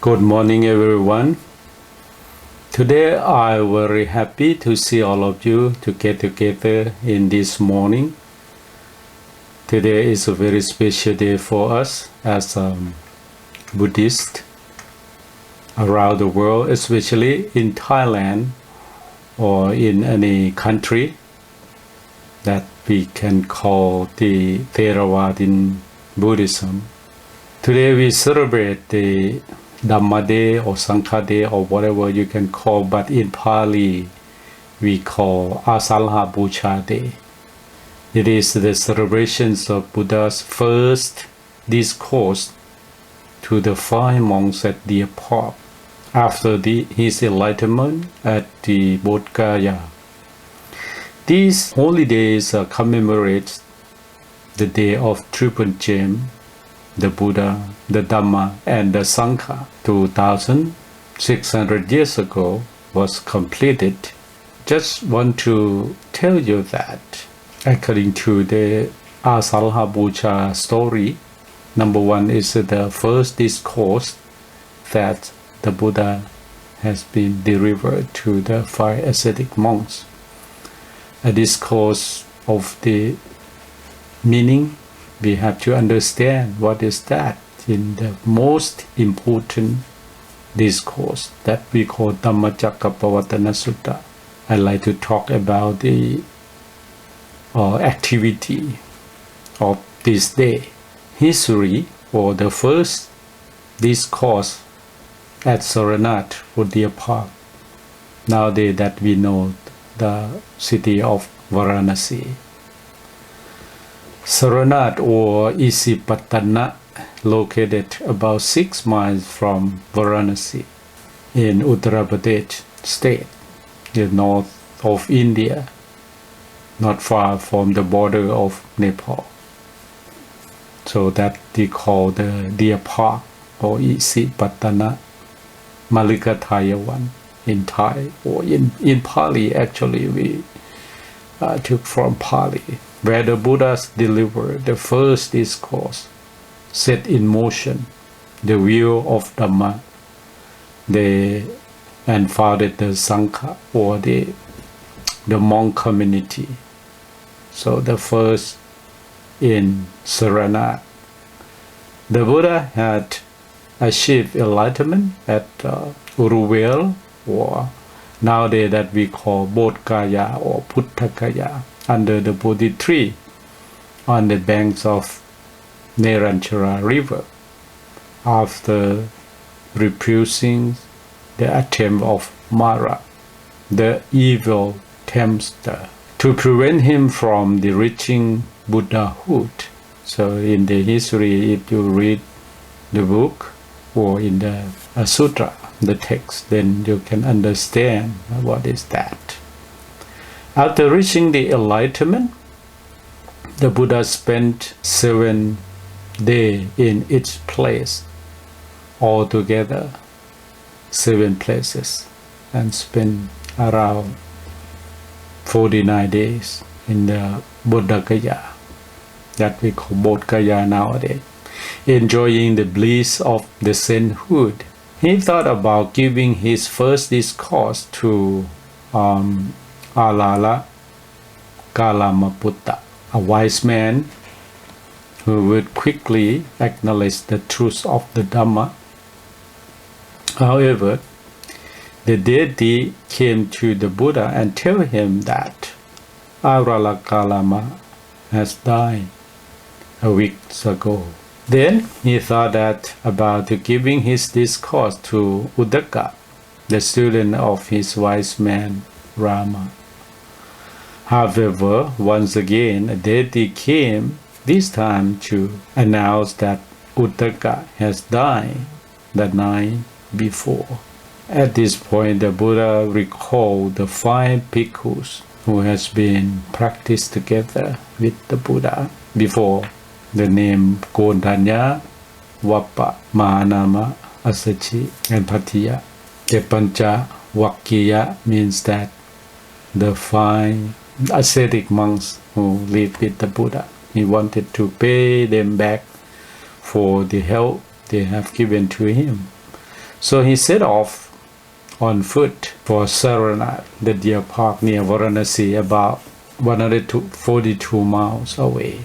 Good morning, everyone. Today, I'm very happy to see all of you to get together in this morning. Today is a very special day for us as Buddhists around the world, especially in Thailand or in any country that we can call the Theravada Buddhism. Today we celebrate the Dhamma Day or Sangha Day or whatever you can call, but in Pali we call Asalhapuja Day. It is the celebrations of Buddha's first discourse to the 5 monks at Deer Park after his enlightenment at the Bodh Gaya. These holy days commemorate the day of Triple Gem, the Buddha, the Dhamma, and the Sangha. 2,600 years ago was completed. Just want to tell you that according to the Asalhapuja story, number 1 is the first discourse that the Buddha has been delivered to the 5 ascetic monks. A discourse of the meaning. We have to understand what is that in the most important discourse that we call Dhammacakkappavattana Sutta. I like to talk about the activity of this day. History for the first discourse at Saranath or Deer Park. Nowadays that we know the city of Varanasi. Saranath or Isipatana, located about 6 miles from Varanasi in Uttar Pradesh state, the north of India, not far from the border of Nepal. So that they call the Deer Park or Isipatana Malikataya one in Thai or in Pali. Actually we took from Pali, where the Buddhas delivered the first discourse, set in motion the wheel of Dhamma, and founded the Sangha or the monk community. So the first in Saranath. The Buddha had achieved enlightenment at Uruvela, or nowadays that we call Bodh Gaya or Puttagaya, under the Bodhi tree on the banks of Neranchara river, after repulsing the attempt of Mara, the evil tempter, to prevent him from reaching Buddhahood. So in the history, if you read the book or in the sutra, the text, then you can understand what is that. After reaching the enlightenment, the Buddha spent 7 days in each place, altogether 7 places, and spent around 49 days in the Bodh Gaya, that we call Bodh Gaya nowadays, enjoying the bliss of the sainthood. He thought about giving his first discourse to Asalhapuja, a wise man who would quickly acknowledge the truth of the Dhamma. However, the deity came to the Buddha and told him that Asalhapuja has died a week ago. Then he thought that about giving his discourse to Uddaka, the student of his wise man Rama. However, once again, a deity came, this time to announce that Uddaka has died the night before. At this point, the Buddha recalled the 5 bhikkhus who has been practiced together with the Buddha before. The name Gondanya, Vappa, Mahanama, Asachi, and Patiya. The Pancha Vakkiya means that the 5 ascetic monks who lived with the Buddha. He wanted to pay them back for the help they have given to him. So he set off on foot for Saranath, the deer park near Varanasi, about 142 miles away.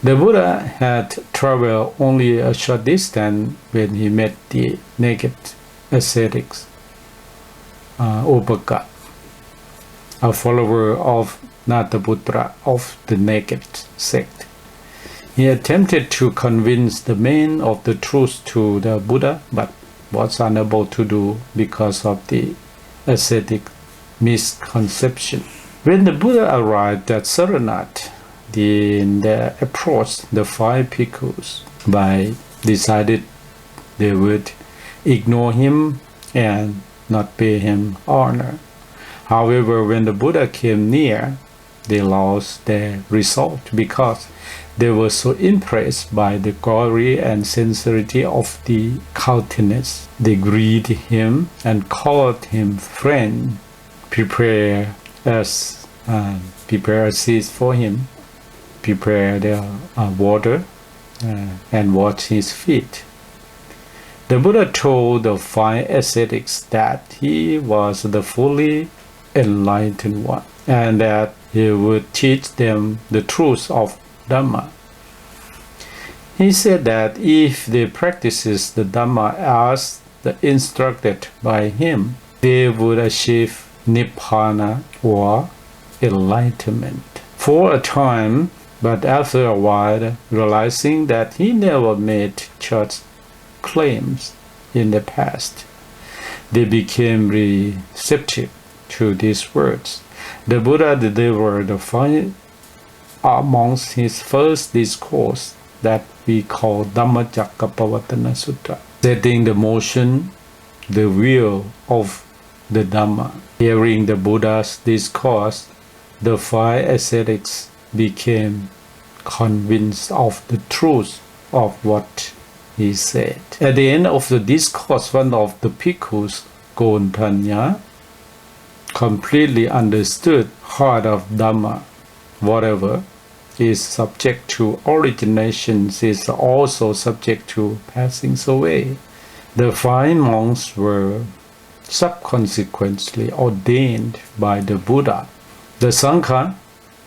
The Buddha had traveled only a short distance when he met the naked ascetics, Upaka, a follower of Nataputra of the naked sect. He attempted to convince the men of the truth to the Buddha, but was unable to do because of the ascetic misconception. When the Buddha arrived at Saranath, they approached the 5 bhikkhus by decided they would ignore him and not pay him honor. However, when the Buddha came near, they lost their resolve because they were so impressed by the glory and sincerity of the countenance. They greeted him and called him friend, prepare a seat for him, prepare the water, and wash his feet. The Buddha told the 5 ascetics that he was the fully enlightened one, and that he would teach them the truth of Dhamma. He said that if they practices the Dhamma as instructed by him, they would achieve Nibbana or enlightenment. For a time, but after a while, realizing that he never made such claims in the past, they became receptive to these words. The Buddha delivered amongst his first discourse that we call Dhammacakkappavattana Sutta, setting the motion, the wheel of the Dhamma. Hearing the Buddha's discourse, the 5 ascetics became convinced of the truth of what he said. At the end of the discourse, one of the bhikkhus, Gontanya, completely understood heart of Dhamma. Whatever is subject to originations is also subject to passing away. The 5 monks were subsequently ordained by the Buddha. The Sangha,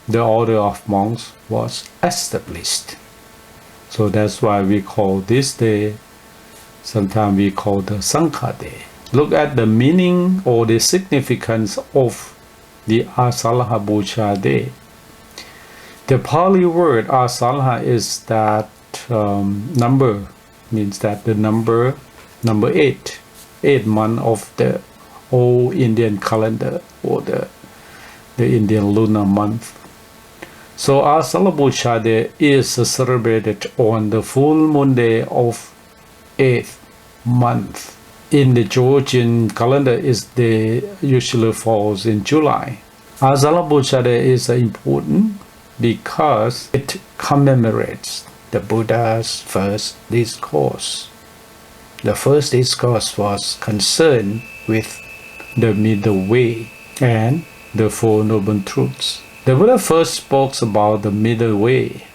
the order of monks, was established. So that's why we call this day, sometimes we call the Sangha Day. Look at the meaning or the significance of the Asalhapuja Day. The Pali word Asalha is that number, means that the number 8 month of the old Indian calendar or the Indian lunar month. So Asalhapuja Day is celebrated on the full moon day of 8th month. In the Georgian calendar, usually falls in July. Asalhapuja Day is important because it commemorates the Buddha's first discourse. The first discourse was concerned with the middle way and the 4 noble truths. The Buddha first spoke about the middle way,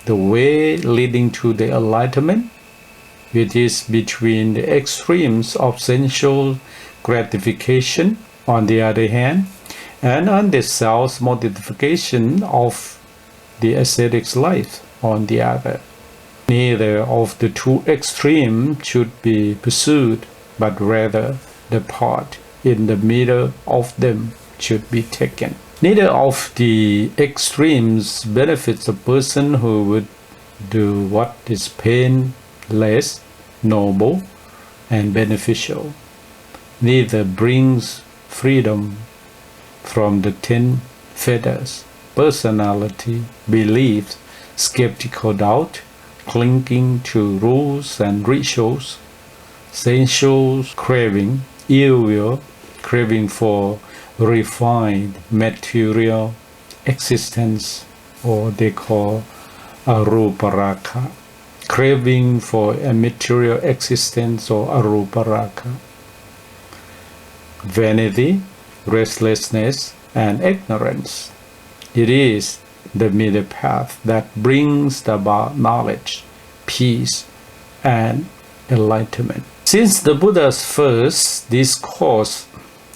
the way leading to the enlightenment, which is between the extremes of sensual gratification on the other hand, and on the self-mortification of the ascetic's life on the other. Neither of the 2 extremes should be pursued, but rather the path in the middle of them should be taken. Neither of the extremes benefits a person who would do what is painless, noble, and beneficial. Neither brings freedom from the 10 fetters: personality, beliefs, skeptical doubt, clinging to rules and rituals, sensual craving, ill will, craving for refined material existence, or they call aruparaka, craving for a material existence or aruparaka, vanity, restlessness, and ignorance. It is the middle path that brings about knowledge, peace, and enlightenment. Since the Buddha's first discourse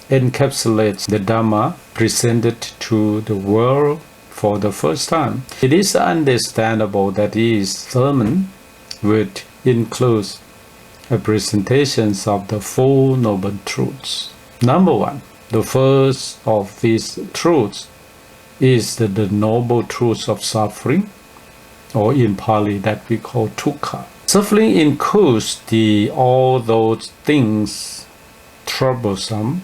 encapsulates the Dhamma presented to the world for the first time, it is understandable that his sermon would include a presentation of the Four Noble Truths. Number one, the first of these truths is the Noble Truth of suffering, or in Pali that we call dukkha. Suffering includes all those things troublesome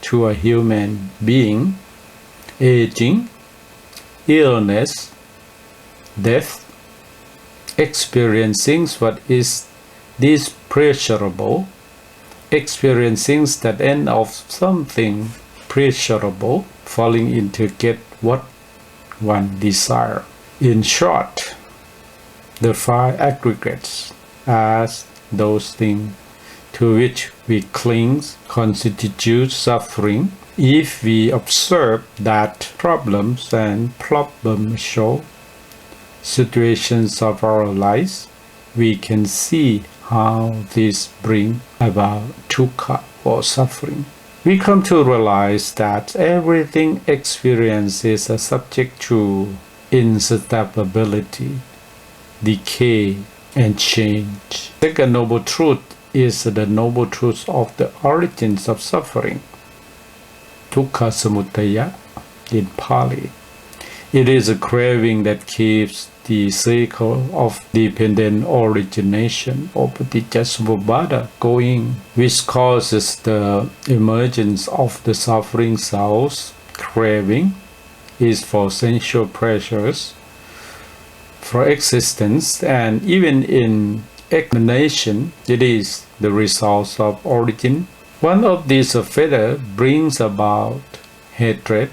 to a human being: aging, illness, death, experiencing what is displeasurable, experiencing the end of something pleasurable, falling into get what one desires. In short, the five aggregates as those things to which we cling constitute suffering. If we observe that problems and problem-show situations of our lives, we can see how this brings about dukkha or suffering. We come to realize that everything experienced is subject to instability, decay, and change. Second noble truth is the noble truth of the origins of suffering, dukkha samudaya in Pali. It is a craving that keeps the cycle of dependent origination or paticcasamuppada going, which causes the emergence of the suffering selves. Craving is for sensual pleasures, for existence, and even in explanation, it is the result of origin. One of these factors brings about hatred,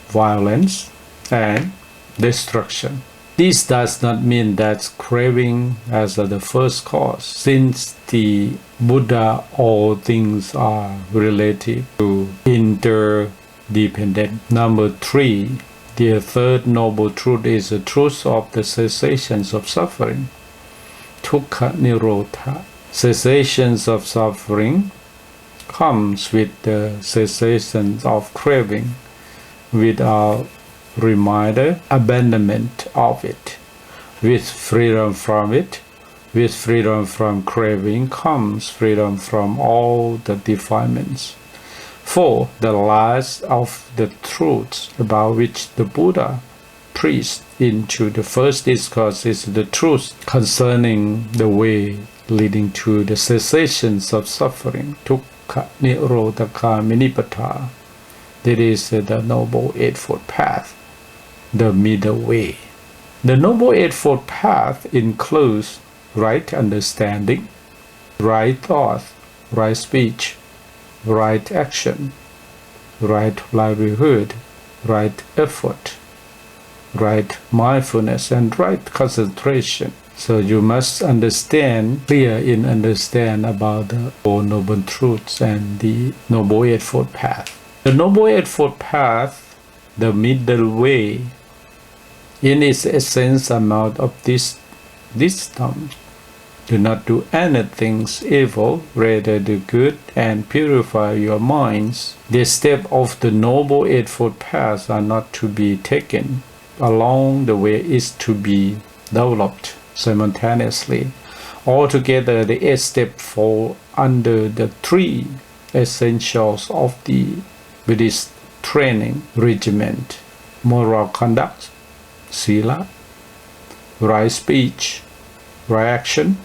violence, and destruction. This does not mean that craving as the first cause, since the Buddha all things are related to interdependent. Number three, the third noble truth is the truth of the cessations of suffering, dukkha nirodha. Cessations of suffering comes with the cessation of craving without reminder, abandonment of it. With freedom from it, with freedom from craving comes freedom from all the defilements. 4. The last of the truths about which the Buddha preached into the first discourse is the truth concerning the way leading to the cessations of suffering, dukkha nirodha minipata. That is the Noble Eightfold Path, the middle way. The Noble Eightfold Path includes right understanding, right thought, right speech, right action, right livelihood, right effort, right mindfulness, and right concentration. So you must understand about the Four Noble Truths and the Noble Eightfold Path. The Noble Eightfold Path, the middle way, in its essence amount of this wisdom. Do not do anything evil, rather do good and purify your minds. The steps of the Noble Eightfold Path are not to be taken along the way, is to be developed simultaneously. Altogether, the 8 steps fall under the 3 essentials of the Buddhist training regimen: moral conduct, sila, right speech, right action,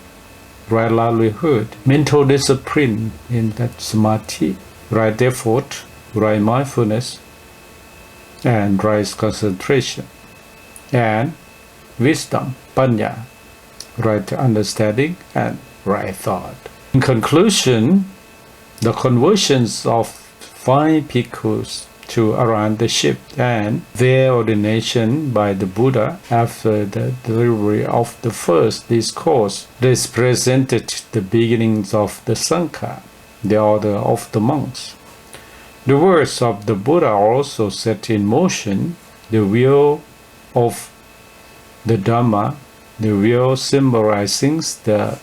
right livelihood, mental discipline in that samadhi, right effort, right mindfulness, and right concentration, and wisdom, panya, right understanding, and right thought. In conclusion, the conversions of 5 bhikkhus to Arahantship and their ordination by the Buddha after the delivery of the first discourse represented the beginnings of the Sangha, the order of the monks. The words of the Buddha also set in motion the wheel of the Dhamma, the wheel symbolizing the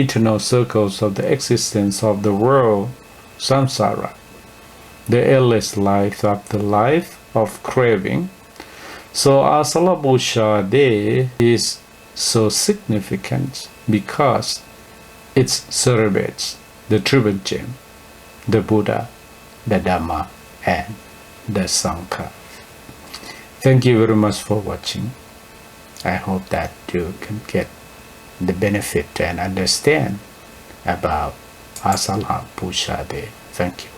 eternal circles of the existence of the world, samsara, the endless life after life of craving. So Asalhapuja Day is so significant because it celebrates the triple gem, the Buddha, the Dhamma, and the Sangha. Thank you very much for watching. I hope that you can get the benefit and understand about Asalhapuja Day. Thank you.